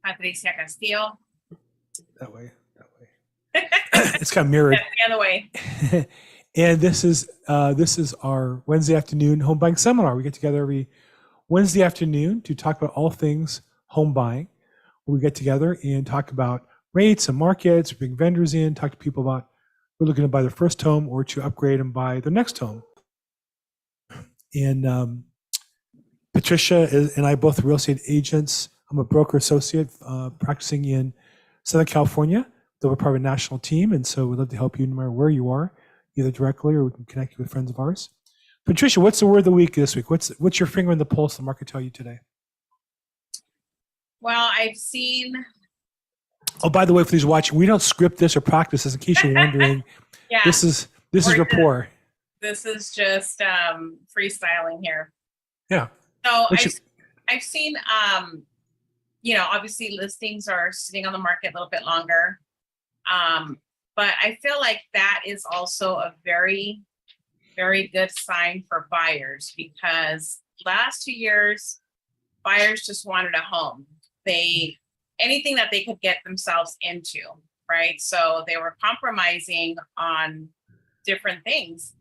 Patricia Castillo. That way. It's kind of mirrored. The other way. And this is our Wednesday afternoon home buying seminar. We get together every Wednesday afternoon to talk about all things home buying. We get together and talk about rates and markets, bring vendors in, talk to people about who are looking to buy their first home or to upgrade and buy their next home. And Patricia and I both real estate agents. I'm a broker associate practicing in Southern California. We're part of a national team, and so we'd love to help you no matter where you are, either directly or we can connect you with friends of ours. Patricia, what's the word of the week this week? What's your finger on the pulse of the market tell you today? Well, I've seen. Oh, by the way, for these watching, we don't script this or practice this. In case you're wondering, Yeah, this is rapport. This is just freestyling here. Yeah. So I've seen, obviously listings are sitting on the market a little bit longer. But I feel like that is also a very, very good sign for buyers, because last 2 years, buyers just wanted a home. Anything that they could get themselves into, right? So they were compromising on different things,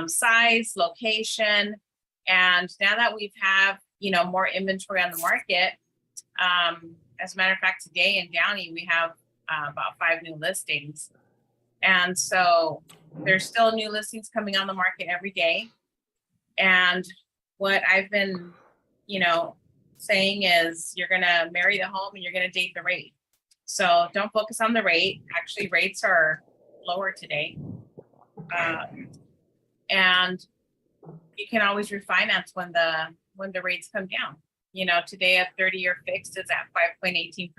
size, location. And now that we have, more inventory on the market, as a matter of fact, today in Downey, we have about 5 new listings. And so there's still new listings coming on the market every day. And what I've been, saying is you're going to marry the home and you're going to date the rate. So don't focus on the rate. Actually, rates are lower today. And you can always refinance when the rates come down. Today a 30-year fixed is at 5.18%.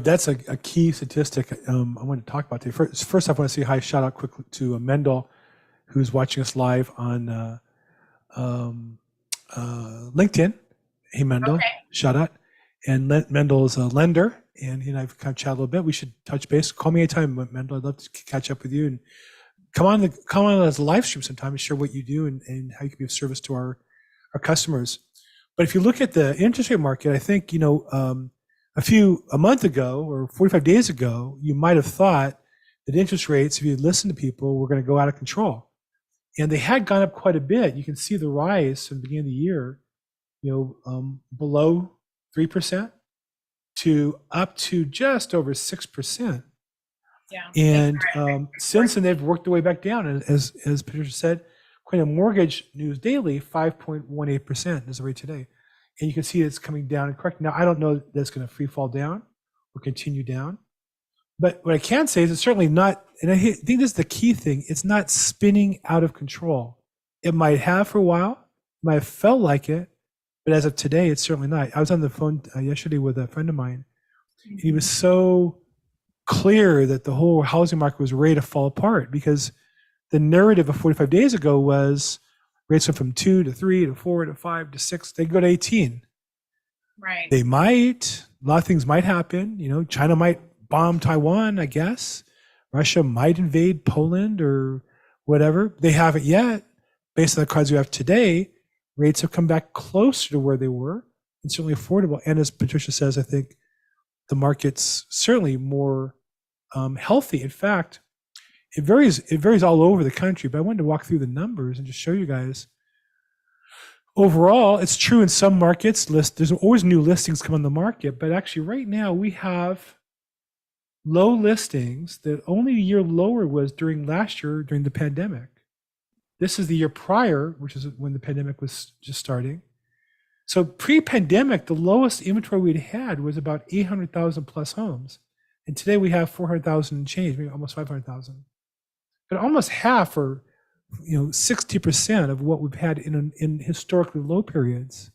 That's a key statistic I want to talk about today. First off, I want to say hi, shout out quickly to Mendel, who's watching us live on LinkedIn. Hey, Mendel, okay. Shout out. And Mendel is a lender, and he and I've kind of chatted a little bit. We should touch base. Call me anytime, Mendel. I'd love to catch up with you and come on as a live stream sometime and share what you do and how you can be of service to our customers. But if you look at the interest rate market, I think, a month ago or 45 days ago, you might have thought that interest rates, if you listen to people, were going to go out of control. And they had gone up quite a bit. You can see the rise from the beginning of the year, below 3% to up to just over 6%. Yeah. And since then, they've worked their way back down. And as Patricia said, according to Mortgage News Daily, 5.18% is the rate today. And you can see it's coming down and correcting. Now, I don't know that it's going to free fall down or continue down. But what I can say is it's certainly not, and I think this is the key thing, it's not spinning out of control. It might have for a while, it might have felt like it, but as of today, it's certainly not. I was on the phone yesterday with a friend of mine. And he was so clear that the whole housing market was ready to fall apart, because the narrative of 45 days ago was rates went from 2 to 3 to 4 to 5 to 6. They go to 18. Right. They might. A lot of things might happen. China might bomb Taiwan, I guess. Russia might invade Poland or whatever. They haven't yet. Based on the cards we have today, rates have come back closer to where they were and certainly affordable. And as Patricia says, I think the market's certainly more healthy. In fact, it varies all over the country, but I wanted to walk through the numbers and just show you guys. Overall, it's true in some markets. There's always new listings come on the market, but actually right now we have low listings. The only year lower was during last year, during the pandemic. This is the year prior, which is when the pandemic was just starting. So pre-pandemic, the lowest inventory we'd had was about 800,000 plus homes. And today we have 400,000 and change, maybe almost 500,000. But almost half, or 60% of what we've had in historically low periods.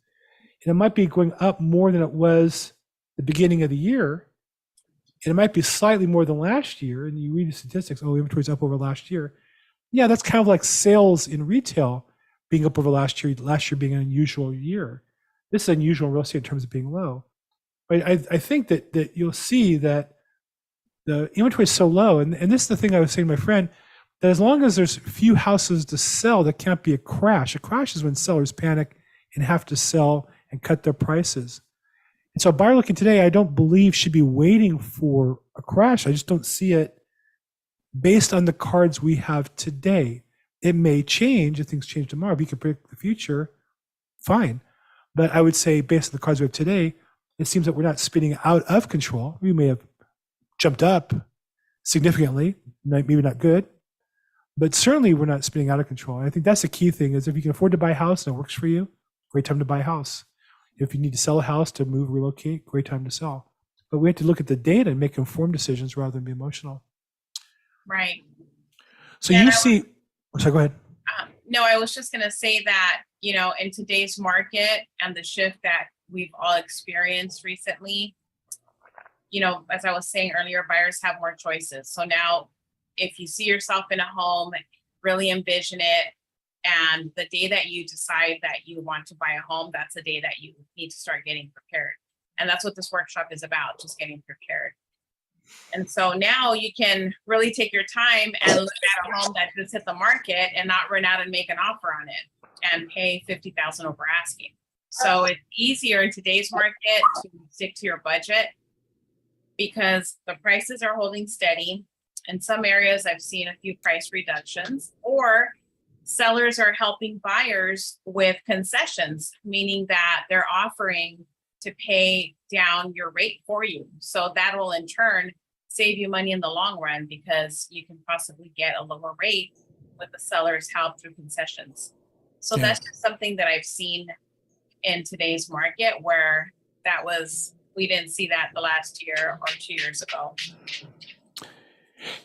And it might be going up more than it was the beginning of the year. And it might be slightly more than last year. And you read the statistics, inventory's up over last year. Yeah, that's kind of like sales in retail being up over last year being an unusual year. This is unusual in real estate in terms of being low. But I think that you'll see that the inventory is so low. And this is the thing I was saying to my friend, that as long as there's few houses to sell, there can't be a crash. A crash is when sellers panic and have to sell and cut their prices. And so a buyer looking today, I don't believe should be waiting for a crash. I just don't see it based on the cards we have today. It may change if things change tomorrow. If you can predict the future, fine. But I would say based on the cards we have today, it seems that we're not spinning out of control. We may have jumped up significantly, maybe not good, but certainly we're not spinning out of control. And I think that's the key thing is if you can afford to buy a house and it works for you, great time to buy a house. If you need to sell a house to move, relocate, great time to sell. But we have to look at the data and make informed decisions rather than be emotional. Right. So you see, sorry, go ahead. No, I was just going to say that, you know, in today's market and the shift that we've all experienced recently, you know, as I was saying earlier, buyers have more choices. So now if you see yourself in a home, really envision it. And the day that you decide that you want to buy a home, that's the day that you need to start getting prepared. And that's what this workshop is about, just getting prepared. And so now you can really take your time and look at a home that just hit the market and not run out and make an offer on it and pay $50,000 over asking. So it's easier in today's market to stick to your budget because the prices are holding steady. In some areas, I've seen a few price reductions, or sellers are helping buyers with concessions, meaning that they're offering to pay down your rate for you. So that will in turn save you money in the long run because you can possibly get a lower rate with the seller's help through concessions. So that's just something that I've seen in today's market where we didn't see that the last year or 2 years ago.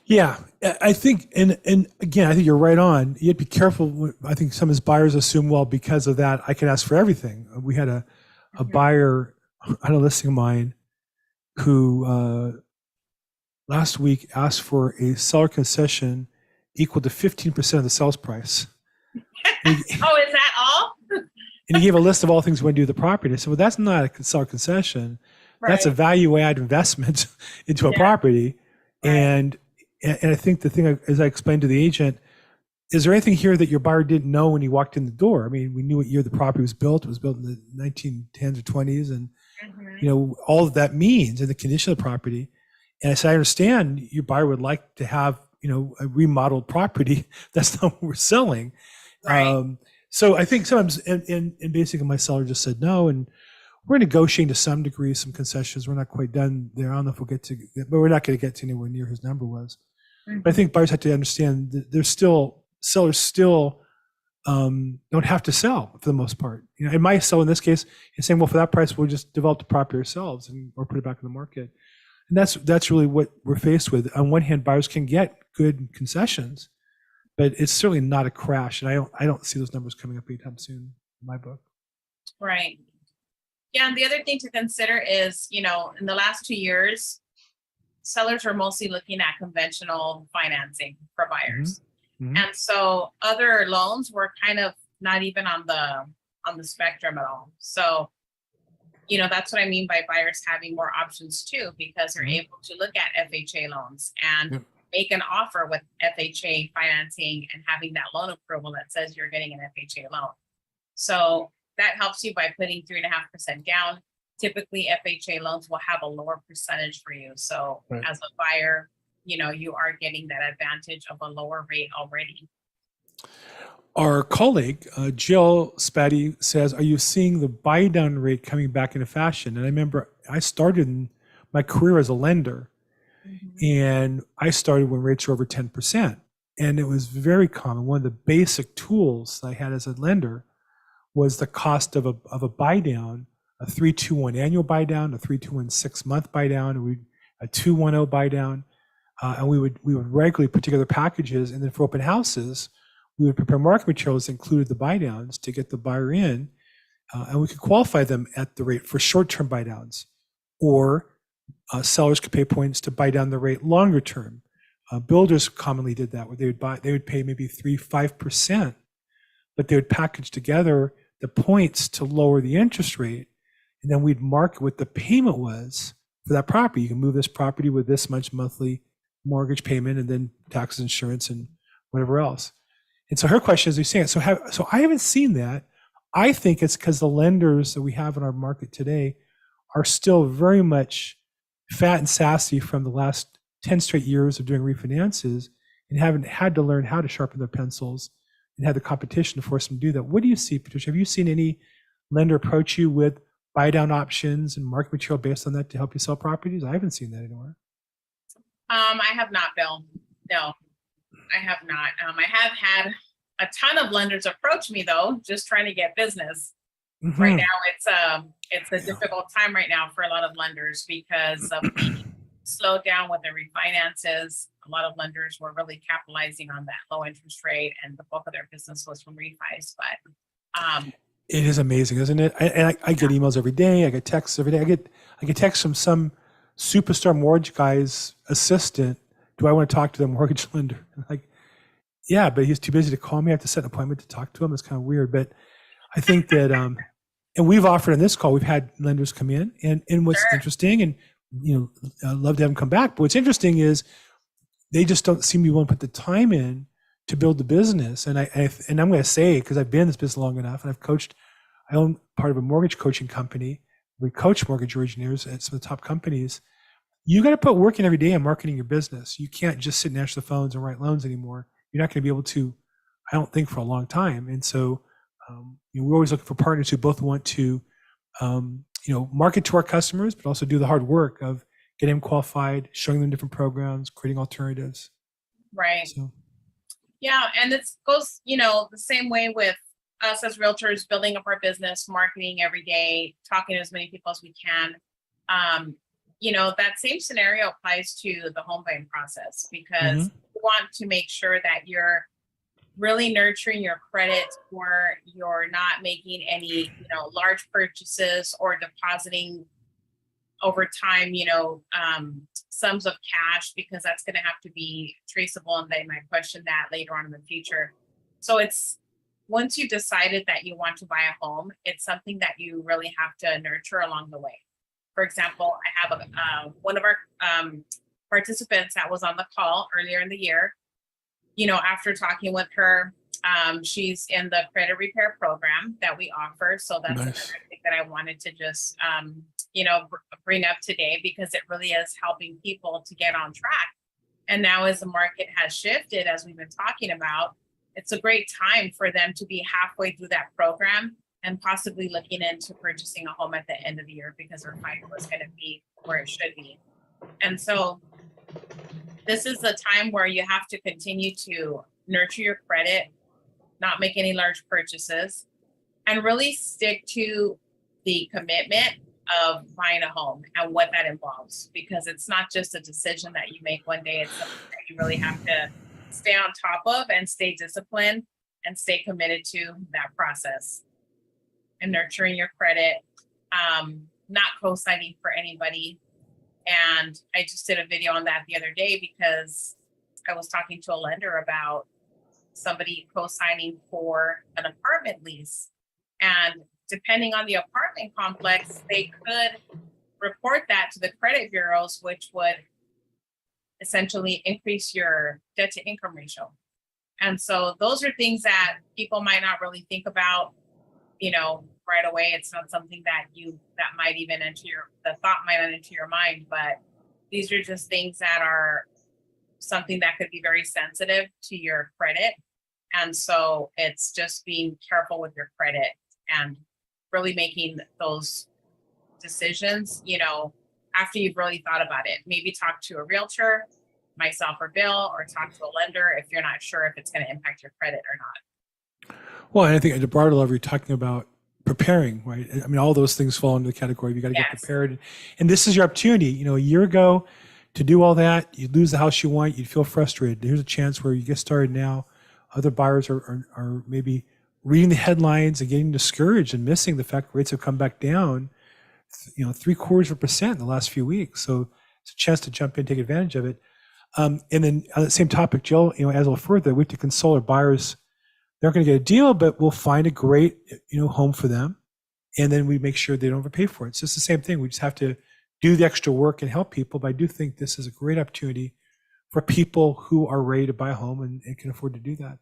Yeah, I think, and again, I think you're right on. You have to be careful. I think some of his buyers assume, well, because of that, I can ask for everything. We had a buyer on a listing of mine who last week asked for a seller concession equal to 15% of the sales price. Oh, is that all? And he gave a list of all things we want to do with the property. I said, well, that's not a seller concession. Right. That's a value add investment into a property. Right. And I think the thing, as I explained to the agent, is there anything here that your buyer didn't know when he walked in the door? I mean, we knew what year the property was built. It was built in the 1910s or 20s. And, you know, all of that means and the condition of the property. And I said, I understand your buyer would like to have, you know, a remodeled property. That's not what we're selling. Right. So I think sometimes, and basically my seller just said no. And we're negotiating to some degree, some concessions. We're not quite done there. I don't know if we'll get to, but we're not going to get to anywhere near his number was. But I think buyers have to understand that sellers still don't have to sell for the most part. You know, in my seller in this case, he's saying, well, for that price, we'll just develop the property ourselves or put it back in the market. And that's really what we're faced with. On one hand, buyers can get good concessions, but it's certainly not a crash. And I don't see those numbers coming up anytime soon in my book. Right. Yeah, and the other thing to consider is, you know, in the last 2 years, sellers were mostly looking at conventional financing for buyers. Mm-hmm. And so other loans were kind of not even on the spectrum at all. So, you know, that's what I mean by buyers having more options too, because they're able to look at FHA loans and make an offer with FHA financing and having that loan approval that says you're getting an FHA loan. So that helps you by putting 3.5% down. Typically, FHA loans will have a lower percentage for you. So as a buyer, you know, you are getting that advantage of a lower rate already. Our colleague, Jill Spatty, says, are you seeing the buy down rate coming back into fashion? And I remember I started my career as a lender, and I started when rates were over 10%. And it was very common. One of the basic tools I had as a lender was the cost of a buy down, a 3-2-1 annual buy down, a 3-2-1 6-month buy down, a 2-1-0 buy down. And we would regularly put together packages. And then for open houses, we would prepare market materials that included the buy downs to get the buyer in. And we could qualify them at the rate for short-term buy downs, or sellers could pay points to buy down the rate longer term. Builders commonly did that, where they would pay maybe 3-5%, but they would package together the points to lower the interest rate. And then we'd mark what the payment was for that property. You can move this property with this much monthly mortgage payment, and then taxes, insurance, and whatever else. And so her question is, you're saying, so I haven't seen that. I think it's because the lenders that we have in our market today are still very much fat and sassy from the last 10 straight years of doing refinances and haven't had to learn how to sharpen their pencils and had the competition to force them to do that. What do you see, Patricia? Have you seen any lender approach you with buy down options and market material based on that to help you sell properties? I haven't seen that anywhere. I have not, Bill. No, I have not. I have had a ton of lenders approach me though, just trying to get business. Mm-hmm. Right now, it's a difficult time right now for a lot of lenders because of the slowdown with the refinances. A lot of lenders were really capitalizing on that low interest rate, and the bulk of their business was from refis. But it is amazing, isn't it? I get emails every day. I get texts every day. I get texts from some superstar mortgage guy's assistant. Do I want to talk to the mortgage lender? Like, yeah, but he's too busy to call me. I have to set an appointment to talk to him. It's kind of weird, but I think that, and we've offered on this call, we've had lenders come in, and what's interesting, and I'd love to have them come back. But what's interesting is they just don't seem to want to put the time in to build the business. And and I'm going to say, because I've been in this business long enough, and I've coached, I own part of a mortgage coaching company. We coach mortgage originators at some of the top companies. You got to put work in every day on marketing your business. You can't just sit and answer the phones and write loans anymore. You're not going to be able to, I don't think, for a long time. And so we're always looking for partners who both want to, market to our customers, but also do the hard work of getting them qualified, showing them different programs, creating alternatives. Right. So. Yeah, and it goes, the same way with us as realtors, building up our business, marketing every day, talking to as many people as we can. That same scenario applies to the home buying process, because you want to make sure that you're really nurturing your credit, or you're not making any, large purchases or depositing over time, sums of cash, because that's going to have to be traceable, and they might question that later on in the future. So it's, once you've decided that you want to buy a home, it's something that you really have to nurture along the way. For example, I have one of our participants that was on the call earlier in the year. After talking with her, she's in the credit repair program that we offer. So that's another thing that I wanted to just, bring up today, because it really is helping people to get on track. And now, as the market has shifted, as we've been talking about, it's a great time for them to be halfway through that program and possibly looking into purchasing a home at the end of the year, because their FICO is going to be where it should be. And so this is the time where you have to continue to nurture your credit, not make any large purchases, and really stick to the commitment of buying a home and what that involves, because it's not just a decision that you make one day. It's something that you really have to stay on top of and stay disciplined and stay committed to that process and nurturing your credit, not co-signing for anybody. And I just did a video on that the other day, because I was talking to a lender about somebody co-signing for an apartment lease. And depending on the apartment complex, they could report that to the credit bureaus, which would essentially increase your debt to income ratio. And so those are things that people might not really think about, right away. It's not something that might even the thought might not enter your mind, but these are just things that are something that could be very sensitive to your credit. And so it's just being careful with your credit and really making those decisions, after you've really thought about it. Maybe talk to a realtor, myself or Bill, or talk to a lender if you're not sure if it's going to impact your credit or not. Well, and I think at the broader level, you're talking about preparing, right? I mean, all those things fall into the category. You got to get prepared. And this is your opportunity. A year ago, to do all that, you'd lose the house you want, you'd feel frustrated. Here's a chance where you get started now. Other buyers are maybe reading the headlines and getting discouraged and missing the fact rates have come back down, 0.75% in the last few weeks. So it's a chance to jump in, take advantage of it. And then on the same topic, Jill, as a little further, we have to console our buyers. They're not going to get a deal, but we'll find a great, home for them. And then we make sure they don't overpay for it. So it's the same thing. We just have to do the extra work and help people. But I do think this is a great opportunity for people who are ready to buy a home and can afford to do that.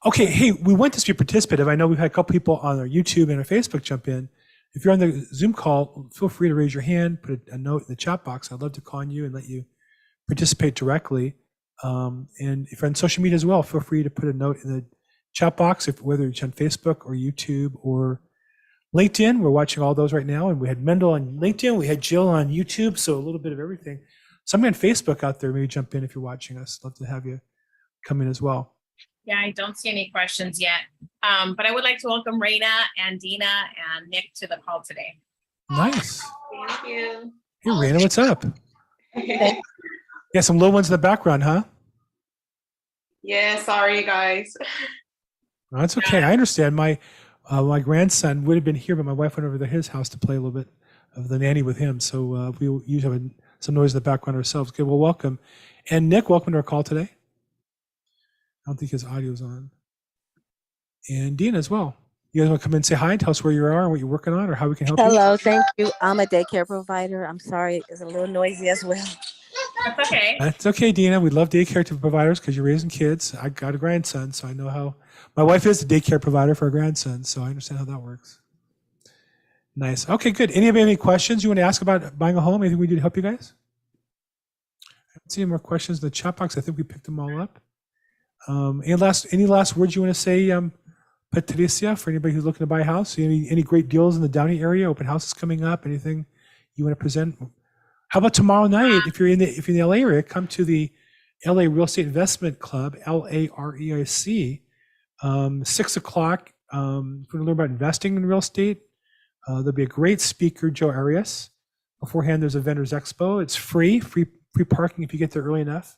Okay. Hey, we want this to be participative. I know we've had a couple people on our YouTube and our Facebook jump in If you're on the Zoom call, feel free to raise your hand, put a note in the chat box. I'd love to call on you and let you participate directly. And if you're on social media as well, feel free to put a note in the chat box, whether it's on Facebook or YouTube or LinkedIn. We're watching all those right now. And we had Mendel on LinkedIn. We had Jill on YouTube. So a little bit of everything. Somebody on Facebook out there, maybe jump in if you're watching us. Love to have you come in as well. Yeah, I don't see any questions yet. But I would like to welcome Raina and Dina and Nick to the call today. Nice. Thank you. Hey, Raina, what's up? Yeah, some low ones in the background, huh? Yeah, sorry guys. No, that's okay. I understand. My grandson would have been here, but my wife went over to his house to play a little bit of the nanny with him. So we usually have some noise in the background ourselves. Good. Well, welcome. And Nick, welcome to our call today. I don't think his audio's on. And Dina as well. You guys want to come in and say hi, tell us where you are and what you're working on or how we can help you? Hello, thank you. I'm a daycare provider. I'm sorry, it's a little noisy as well. That's okay. That's okay, Dina. We love daycare providers because you're raising kids. I got a grandson, so I know how. My wife is a daycare provider for a grandson, so I understand how that works. Nice. Okay, good. Anybody have any questions you want to ask about buying a home? Anything we do to help you guys? I don't see any more questions in the chat box. I think we picked them all up. Any last words you want to say, Patricia, for anybody who's looking to buy a house? Any great deals in the Downey area? Open houses coming up? Anything you want to present? How about tomorrow night? If you're in the LA area, come to the LA Real Estate Investment Club, LAREIC, 6 o'clock. If you want to learn about investing in real estate, there'll be a great speaker, Joe Arias. Beforehand, there's a vendors expo. It's free parking if you get there early enough.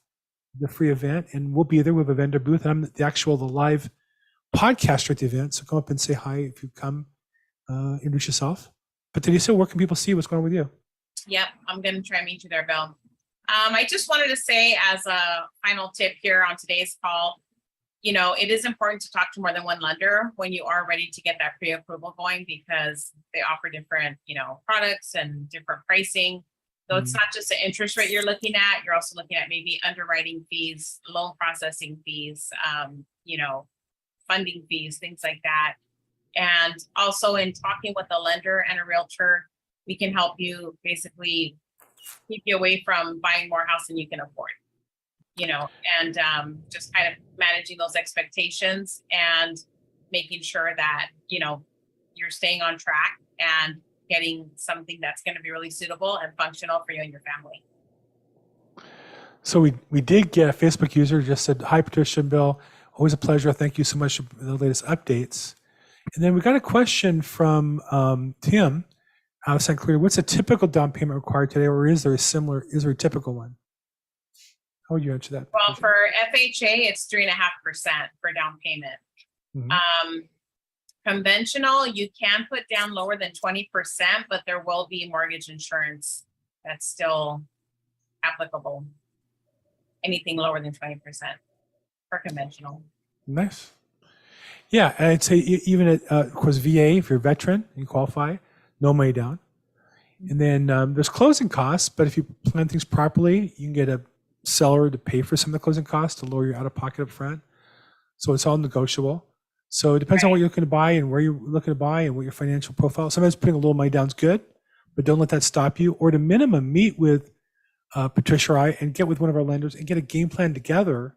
The free event, and we'll be there with a vendor booth. I'm the live podcaster at the event, so come up and say hi if you come. Introduce yourself. But Teresa, where can people see what's going on with you? Yep, I'm going to try and meet you there, Bill. I just wanted to say as a final tip here on today's call, it is important to talk to more than one lender when you are ready to get that pre-approval going because they offer different, products and different pricing. So it's not just the interest rate you're looking at, you're also looking at maybe underwriting fees, loan processing fees, funding fees, things like that. And also in talking with a lender and a realtor, we can help you basically keep you away from buying more house than you can afford, and just kind of managing those expectations and making sure that, you're staying on track and getting something that's going to be really suitable and functional for you and your family. So we did get a Facebook user who just said, hi, Patricia and Bill. Always a pleasure. Thank you so much for the latest updates. And then we got a question from Tim out of St. Clair. What's a typical down payment required today, or is there a typical one? How would you answer that? Well, for FHA, it's 3.5% for down payment. Mm-hmm. Conventional, you can put down lower than 20%, but there will be mortgage insurance that's still applicable. Anything lower than 20% for conventional. Nice. Yeah, and I'd say even at, of course, VA, if you're a veteran, you qualify, no money down. And then there's closing costs, but if you plan things properly, you can get a seller to pay for some of the closing costs to lower your out-of-pocket up front. So it's all negotiable. So it depends on what you're looking to buy and where you're looking to buy and what your financial profile. Sometimes putting a little money down is good, but don't let that stop you. Or at a minimum, meet with Patricia or I and get with one of our lenders and get a game plan together.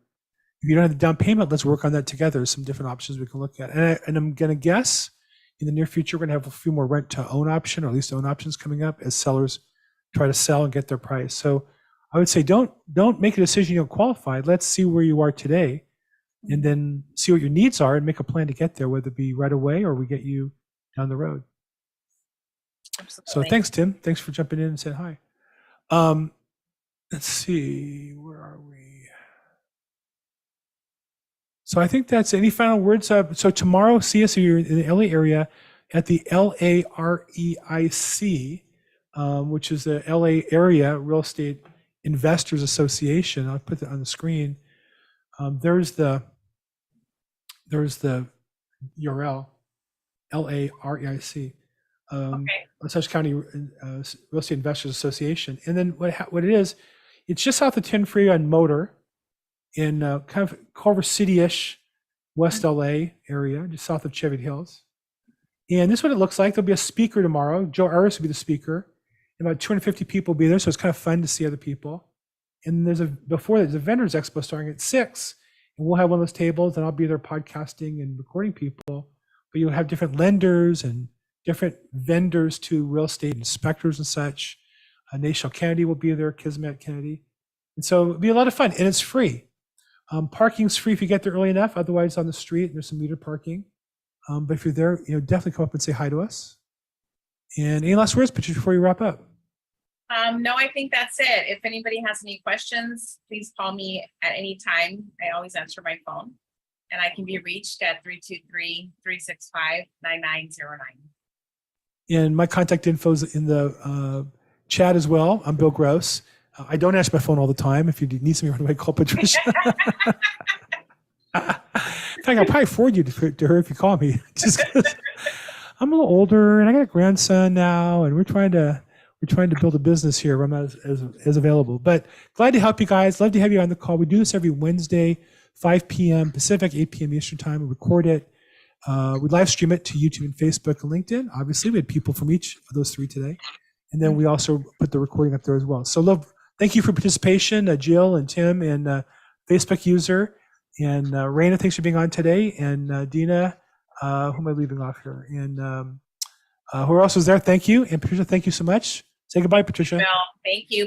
If you don't have the down payment, let's work on that together. There's some different options we can look at. And I'm going to guess in the near future, we're going to have a few more rent to own option, or at least own options coming up as sellers try to sell and get their price. So I would say don't make a decision you don't qualify. Let's see where you are today and then see what your needs are and make a plan to get there, whether it be right away or we get you down the road. Absolutely. So thanks, Tim. Thanks for jumping in and saying hi. Let's see, where are we? So I think that's any final words. So tomorrow, see us if you're in the LA area at the LAREIC, which is the LA Area Real Estate Investors Association. I'll put that on the screen. There's the URL, LAREIC, Osage County Real Estate Investors Association. And then what it is, it's just south of 10 Freeway on Motor in kind of Culver City-ish, West LA area, just south of Cheviot Hills. And this is what it looks like. There'll be a speaker tomorrow. Joe Aris will be the speaker. And about 250 people will be there, so it's kind of fun to see other people. And there's a vendors expo starting at 6, and we'll have one of those tables, and I'll be there podcasting and recording people. But you'll have different lenders and different vendors to real estate inspectors and such. Nashel Kennedy will be there, Kismet Kennedy. And so it'll be a lot of fun, and it's free. Parking's free if you get there early enough. Otherwise, on the street, there's some meter parking. But if you're there, definitely come up and say hi to us. And any last words, Patricia, before you wrap up? No, I think that's it. If anybody has any questions, please call me at any time. I always answer my phone, and I can be reached at 323-365-9909. And my contact info is in the chat as well. I'm Bill Gross. I don't answer my phone all the time. If you need something right away, call Patricia. In fact, I'll probably forward you to her if you call me. Just 'cause I'm a little older and I got a grandson now, and we're trying to build a business here. I'm not as available, but glad to help you guys. Love to have you on the call. We do this every Wednesday, 5 p.m. Pacific, 8 p.m. Eastern time. We record it. We live stream it to YouTube and Facebook and LinkedIn. Obviously, we had people from each of those 3 today. And then we also put the recording up there as well. So thank you for participation, Jill and Tim and Facebook user. And Raina, thanks for being on today. And Dina, who am I leaving off here? And who else was there? Thank you. And Patricia, thank you so much. Say goodbye, Patricia. Well, thank you.